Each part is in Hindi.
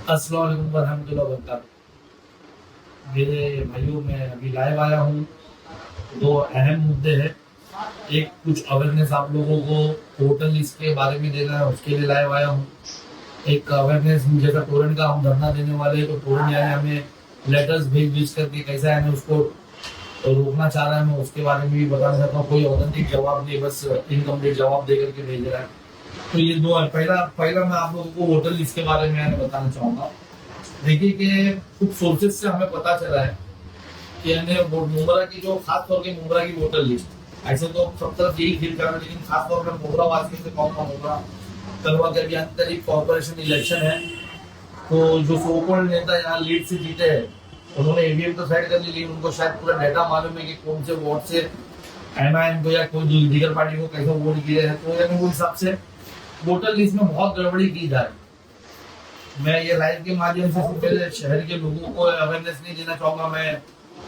अस्सलाम वालेकुम वरहमतुल्लाहि वबरकातुहू। मेरे भाइयों, मैं अभी लाइव आया हूँ। दो अहम मुद्दे हैं। एक, कुछ अवेयरनेस आप लोगों को वोटर लिस्ट के बारे में देना है, उसके लिए लाइव आया हूँ। एक अवेयरनेस, जैसा टोरेंट का हम धरना देने वाले हैं, तो टोरेंट यानी हमें लेटर्स भेज करके कैसा है उसको रोकना चाह रहा है, मैं उसके बारे में भी बताना चाहता हूँ। कोई ऑथेंटिक जवाब नहीं, बस इनकम्प्लीट जवाब दे करके भेज रहा है। तो ये दो है। पहला पहला मैं आप लोगों को वोटर लिस्ट के बारे में बताना चाहूंगा। देखिए कि कुछ सोर्सेज से हमें पता चला है कि यानी मुंब्रा की जो, खास तौर के मुंब्रा की वोटर लिस्ट, ऐसे तो सब तरफ यही फील कर रहे हैं, लेकिन खास तौर पर मुंब्रा वासियों से कहूँगा, मुंब्रा करवा के भी आंतरिक कॉर्पोरेशन इलेक्शन है, तो जो सोकोल्ड नेता यहाँ लीड से जीते हैं, उन्होंने ईवीएम तो साइड कर ली, लेकिन उनको शायद पूरा डाटा मालूम है कि कौन से वोट से एमआईएम को या कोई दीगर पार्टी को कैसे वोट किए हैं। तो यानी वो हिसाब से वोटर लिस्ट में बहुत गड़बड़ी की जा रही है। मैं ये लाइव के माध्यम से पहले शहर के लोगों को अवेयरनेस नहीं देना चाहूंगा। मैं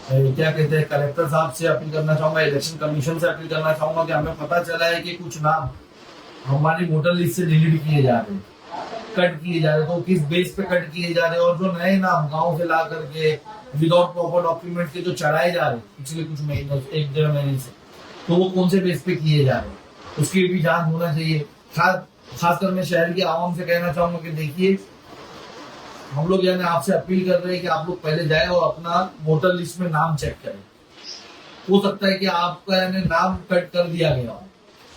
क्या कहते हैं, कलेक्टर साहब से अपील करना चाहूंगा, इलेक्शन कमीशन से अपील करना चाहूंगा कि हमें पता चला है कि कुछ नाम हमारी वोटर लिस्ट से डिलीट किए जा रहे हैं, कट किए जा रहे हैं। तो किस बेस पे कट किए जा रहे हैं, और जो नए नाम गाँव से ला करके विदाउट प्रॉपर डॉक्यूमेंट के जो चढ़ाए जा रहे हैं पिछले कुछ महीनों, एक डेढ़ महीने से, तो वो कौन से बेस पे किए जा रहे हैं, उसकी भी जांच होना चाहिए। खासकर मैं शहर की आवाम से कहना चाहूंगा कि देखिए, हम लोग यानी आपसे अपील कर रहे हैं कि आप लोग पहले जाए और अपना वोटर लिस्ट में नाम चेक करें। हो सकता है कि आपका यानी नाम कट कर दिया गया हो,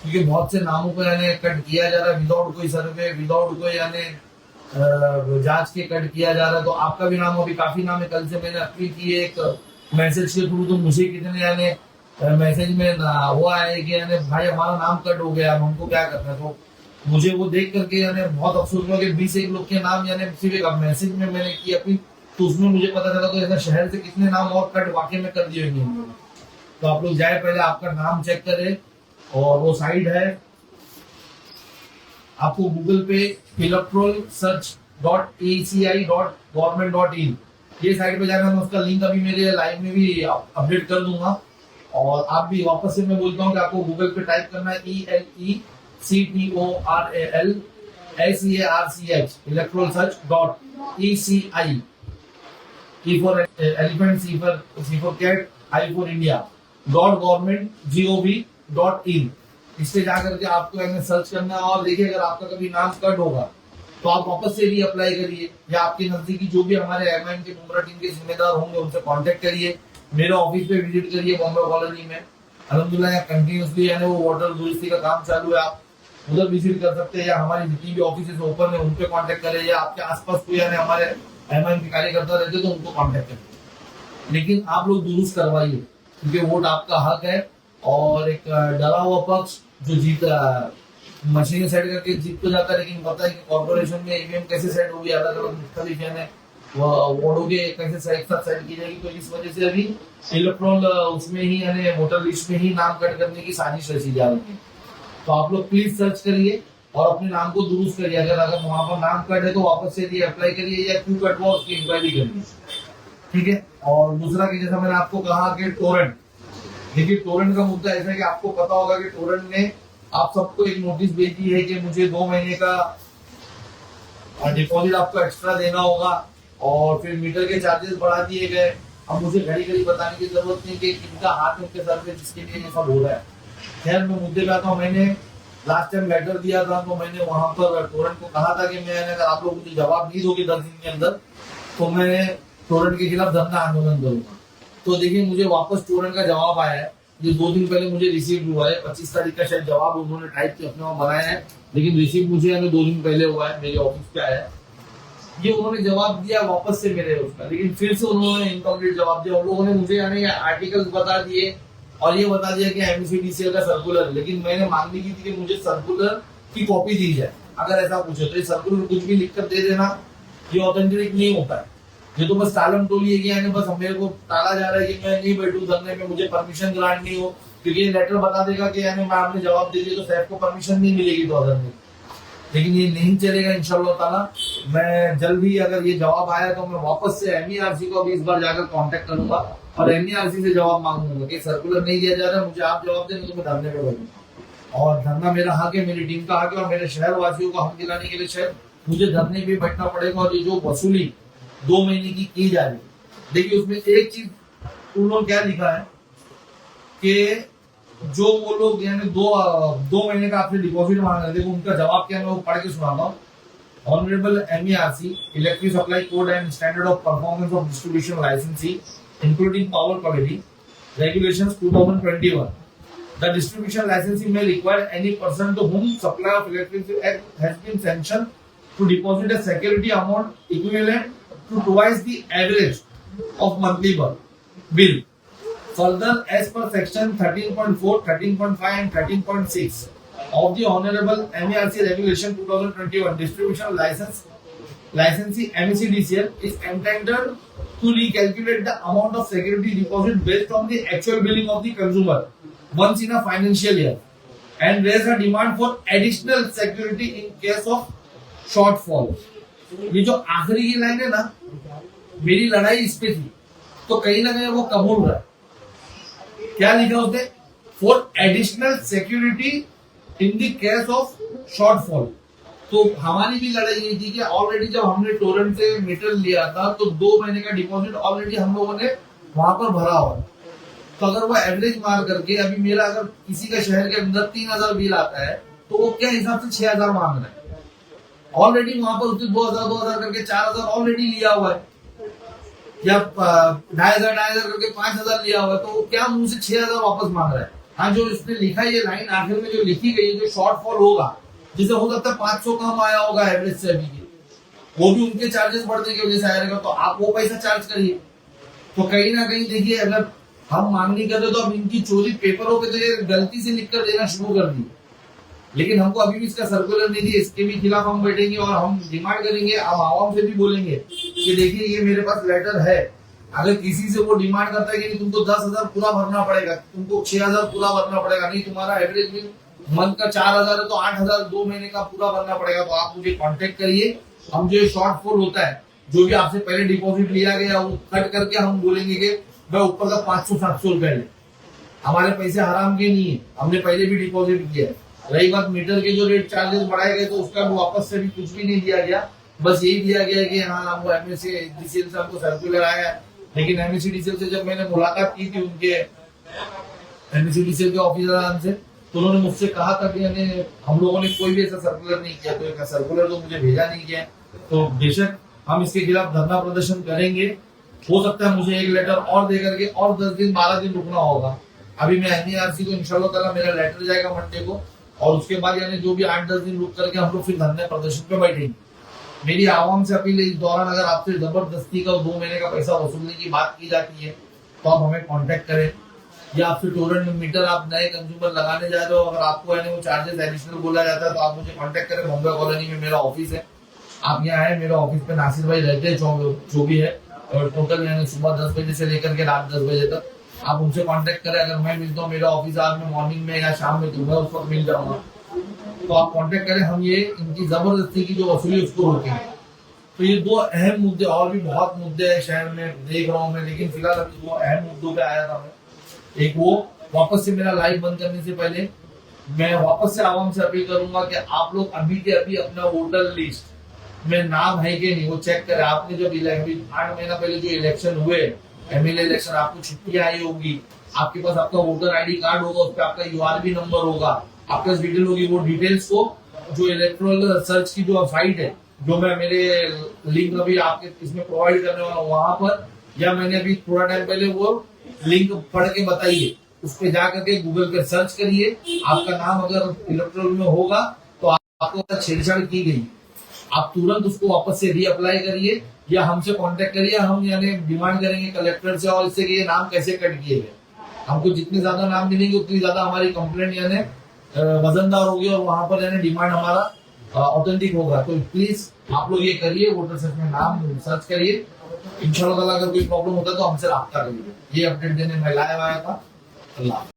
क्योंकि बहुत से नामों को यानी कट किया जा रहा है विदाउट कोई सर्वे, विदाउट कोई यानी जांच के कट किया जा रहा है। तो आपका भी नाम, अभी काफी नाम है, कल से मैंने अपील की है एक मैसेज के थ्रू, तो मुझे कितने यानी मैसेज में हुआ है कि यानी भाई हमारा नाम कट हो गया, हमको क्या करना है। तो मुझे वो देख करके यानी बहुत अफसोस हुआ कि 20 लोग के नाम यानी सिर्फ एक मैसेज में मैंने की अपील, तो उसमें मुझे पता चला तो ऐसा शहर से कितने नाम और कट वाकई में कर दिए होंगे। तो आप लोग जाए, पहले आपका नाम चेक करें, और वो साइट है, आपको गूगल पे electoralsearch.eci.government.in ये साइट पे जाना, मैं उसका लिंक अभी मेरे लाइव में भी अपडेट कर दूंगा। और आप भी वापस से मैं बोलता हूँ कि आपको गूगल पे टाइप करना है electoralsearch electoralsearch.eci, E for elephant, C for cat, I for India .government.gov.in। इस पे जाकर के आपको सर्च करना है, और देखिए अगर आपका कभी नाम कट होगा तो आप वापस से भी अप्लाई करिए, या आपके नजदीकी जो भी हमारे एमआईएम के मुंब्रा टीम के जिम्मेदार होंगे उनसे कांटेक्ट करिए, मेरे ऑफिस पे विजिट करिए बॉम्बे कॉलोनी में। अल्हम्दुलिल्लाह यहाँ कंटिन्यूसली यानी वो वाटर दुरुस्ती का काम चालू है, आप उधर विजिट कर सकते हैं, या हमारी जितनी भी ऑफिस ओपन है उन पे कांटेक्ट करें, या आपके आसपास कोई यानी हमारे एमआईएम के कार्यकर्ता रहते तो उनको कांटेक्ट करें। लेकिन आप लोग दुरुस्त करवाइए, क्योंकि वोट आपका हक है। और एक डरा हुआ पक्ष जो जीता, मशीन सेट करके जीत तो जाता है, लेकिन पता है कि कॉर्पोरेशन में ईवीएम कैसे सेट होगी, अलग अलग मुख्तलिफ यानी वार्डों के कैसे एक साथ सेट की जाएगी। तो इस वजह से अभी इलेक्ट्रॉन उसमें ही यानी वोटर लिस्ट में ही नाम कट करने की साजिश रची जा रही है। तो आप लोग प्लीज सर्च करिए और अपने नाम को दुरुस्त करिए। अगर वहां पर नाम कट है तो वापस से अप्लाई करिए, या क्यों कट हुआ उसकी इंक्वायरी करिए, ठीक है। और दूसरा कि जैसा मैंने आपको कहा कि टोरेंट, देखिए टोरेंट का मुद्दा ऐसा है कि आपको पता होगा कि टोरेंट ने आप सबको एक नोटिस भेजी है कि मुझे 2 महीने का डिपॉजिट आपको एक्स्ट्रा देना होगा, और फिर मीटर के चार्जेस बढ़ा दिए गए। अब मुझे घड़ी घड़ी बताने की जरूरत नहीं कि किनका हाथ उनके सर पे जिसके लिए ये सब हो रहा है। खैर मैं मुद्दे पे आता हूँ। मैंने लास्ट टाइम लेटर दिया था, तो मैंने वहां पर टोरेंट को कहा था कि मैं अगर आप लोग मुझे जवाब नहीं दोगे 10 दिन के अंदर, तो मैं टोरेंट के खिलाफ धरना आंदोलन करूंगा। तो देखिए मुझे वापस टोरेंट का जवाब आया है, ये 2 दिन पहले मुझे रिसीव हुआ है। 25 तारीख का शायद जवाब उन्होंने टाइप के अपने वहां बनाया है, लेकिन रिसीव मुझे 2 दिन पहले हुआ है, मेरे ऑफिस पे आया है। ये उन्होंने जवाब दिया वापस से मेरे उसका, लेकिन फिर से उन्होंने इनकम्प्लीट जवाब दिया। उन लोगों ने मुझे यानी आर्टिकल्स बता दिए और ये बता दिया कि एमसीडीसीएल का सर्कुलर, लेकिन मैंने मांगनी की थी कि मुझे सर्कुलर की कॉपी दी जाए। अगर ऐसा पूछे तो ये सर्कुलर कुछ भी लिख कर दे देना, ये ऑथेंटिक नहीं होता है। ये तो बस टालम टोली है कि यानी बस मेरे को टाला जा रहा है कि मैं नहीं बैठूं धरने में, मुझे परमिशन ग्रांट नहीं हो, क्योंकि ये लेटर बता देगा कि यानी मैं आपने जवाब दे दिया तो सैफ को परमिशन नहीं मिलेगी 2000 में। लेकिन ये नहीं चलेगा इंशाल्लाह ताला। मैं जल्द ही अगर ये जवाब आया तो मैं वापस से एमईआरसी को भी इस बार जाकर कांटेक्ट करूंगा और एमईआरसी से जवाब मांगूंगा कि सर्कुलर नहीं दिया जा रहा है, मुझे आप जवाब दें, तो मैं धरने पे बैठूंगा। और धरना मेरा हक है, मेरी टीम का हक है और मेरे शहर वासियों को हक दिलाने के लिए शायद मुझे धरने पे बैठना पड़ेगा। और ये जो वसूली 2 महीने की जा रही है, देखिए उसमें एक चीज उन्होंने क्या लिखा है कि जो वो लोग यानी दो महीने का आपसे डिपॉजिट मांग रहे थे, उनका जवाब क्या है मैं वो पढ़ के सुनाता हूँ। Honorable MERC, Electric Supply Code and Standard of Performance of Distribution Licensee, including Power Quality Regulations 2021. The distribution licensee may require any person to whom supply of electricity has been sanctioned to deposit a security amount equivalent to twice the average of monthly bill. Further, as per section 13.4, 13.5 and 13.6 of the Honorable MERC Regulation 2021, distribution licensee MECDCL is entitled to recalculate the amount of security deposit based on the actual billing of the consumer once in a financial year and raise a demand for additional security in case of shortfall. ये जो आखिरी की लाइन है ना, मेरी लड़ाई इस पे थी, तो कहीं ना कहीं वो कबूल रहा है। क्या लिखा उसने? For additional security in the case of shortfall. तो हमारी भी लड़ाई यही थी कि ऑलरेडी जब हमने टोरेंट से मीटर लिया था तो 2 महीने का डिपॉजिट ऑलरेडी हम लोगों ने वहां पर भरा हुआ। तो अगर वो एवरेज मार करके अभी मेरा अगर किसी का शहर के अंदर 3000 बिल आता है तो वो क्या हिसाब से 6000 मांग रहा है। ऑलरेडी वहां पर उसने 2000 करके 4000 ऑलरेडी लिया हुआ है, या 2500 करके 5000 लिया हुआ है, तो क्या मुंह से 6000 वापस मांग रहा है। हाँ, जो इसने लिखा है ये लाइन आखिर में जो लिखी गई है, जो शॉर्टफॉल होगा, जिसे हो सकता है 500 कम आया होगा एवरेज से अभी की, वो भी उनके चार्जेस बढ़ने की वजह से आएगा, तो आप वो पैसा चार्ज करिए। तो कहीं ना कहीं देखिए, अगर हम मांग नहीं करते तो अब इनकी चोरी पेपरों पे तो गलती से लिख कर देना शुरू कर दी, लेकिन हमको अभी भी इसका सर्कुलर नहीं दिया। इसके भी खिलाफ हम बैठेंगे और हम डिमांड करेंगे, हम आवाम से भी बोलेंगे कि देखिए ये मेरे पास लेटर है, अगर किसी से वो डिमांड करता है कि नहीं तुमको 10,000 पूरा भरना पड़ेगा, तुमको 6,000 पूरा भरना पड़ेगा, नहीं तुम्हारा एवरेज बिल मंथ का 4,000 है तो 8,000 2 महीने का पूरा भरना पड़ेगा, तो आप मुझे कांटेक्ट करिए। हम जो शॉर्टफॉल होता है, जो भी आपसे पहले डिपॉजिट लिया गया वो कट करके हम बोलेंगे कि भाई ऊपर का 500-700 रुपए ले, हमारे पैसे हराम के नहीं है, हमने पहले भी डिपॉजिट किया है। रही बात मीटर के जो रेट चार्जेस बढ़ाए गए तो उसका वापस से भी कुछ भी नहीं दिया गया, बस यही दिया गया कि हाँ वो MECDCL से हमको सर्कुलर आया है। लेकिन MECDCL से जब मैंने मुलाकात की थी उनके MECDCL के ऑफिसर से, तो उन्होंने मुझसे कहा था कि हम लोगों ने कोई भी ऐसा सर्कुलर नहीं किया, तो एक सर्कुलर तो मुझे भेजा नहीं गया। तो बेशक हम इसके खिलाफ धरना प्रदर्शन करेंगे। हो सकता है मुझे एक लेटर और दे करके और 10 दिन 12 दिन रुकना होगा। अभी मैं MERC को इंशाल्लाह ताला मेरा लेटर जाएगा मंडे को, और उसके बाद यानी जो भी 8-10 दिन रुक करके हम लोग फिर धरने प्रदर्शन पे बैठेंगे। मेरी आवाम से अपील है, इस दौरान अगर आपसे जबरदस्ती का 2 महीने का पैसा वसूलने की बात की जाती है तो आप हमें कांटेक्ट करें, या आपसे टोरेंट मीटर आप नए कंज्यूमर लगाने जा रहे हो, अगर आपको यानी वो चार्जेस एडिशनल बोला जाता है तो आप मुझे कांटेक्ट करें। बॉम्बे कॉलोनी में मेरा ऑफिस है, आप यहाँ आए, मेरे ऑफिस पे नासिर भाई रहते हैं, जो भी है, और टोटल यानी सुबह 10 बजे से लेकर के रात 10 बजे तक आप उनसे कांटेक्ट करें। अगर मैं मिलता हूँ मेरा ऑफिस आज में मॉर्निंग में या शाम में, तो मैं उस वक्त मिल जाऊंगा, तो आप कांटेक्ट करें, हम ये इनकी जबरदस्ती की जो वसूली उसको रोकेंगे। तो ये 2 अहम मुद्दे, और भी बहुत मुद्दे हैं शहर में देख रहा हूँ मैं, लेकिन फिलहाल अभी 2 अहम मुद्दों पे आया था मैं। एक वो, वापस से मेरा लाइव बंद करने से पहले मैं वापस से आवाम से अपील करूंगा कि आप लोग अभी के अभी अपना वोटर लिस्ट में नाम है कि नहीं वो चेक करें। आपने जब 8 महीना पहले जो इलेक्शन हुए, MLA इलेक्शन, आपको छुट्टियां आई होगी, आपके पास आपका वोटर ID कार्ड होगा, उस पर आपका URB नंबर होगा, आपके पास डिटेल होगी। वो डिटेल्स को जो इलेक्ट्रल सर्च की जो साइट है, जो मैं मेरे लिंक अभी आपके इसमें प्रोवाइड करने वाला हूँ वहां पर, या मैंने अभी थोड़ा टाइम पहले वो लिंक पढ़ के बताइए, उस पर जाकर के गूगल पे सर्च करिए। आपका नाम अगर इलेक्ट्रल में होगा तो आपको छेड़छाड़ की गई, आप तुरंत उसको वापस से रीअप्लाई करिए या हमसे कांटेक्ट करिए। हम यानी डिमांड करेंगे कलेक्टर से और इससे कि ये नाम कैसे कट किए गए। हमको जितने ज्यादा नाम मिलेंगे उतनी ज्यादा हमारी कंप्लेंट यानी वजनदार होगी और वहां पर यानी डिमांड हमारा ऑथेंटिक होगा। तो प्लीज आप लोग ये करिए, वोटर सर्च में नाम सर्च करिए। इंशाल्लाह अगर कोई प्रॉब्लम होता है तो हमसे रब्ता करिए। ये अपडेट देने में लाया था। अल्लाह।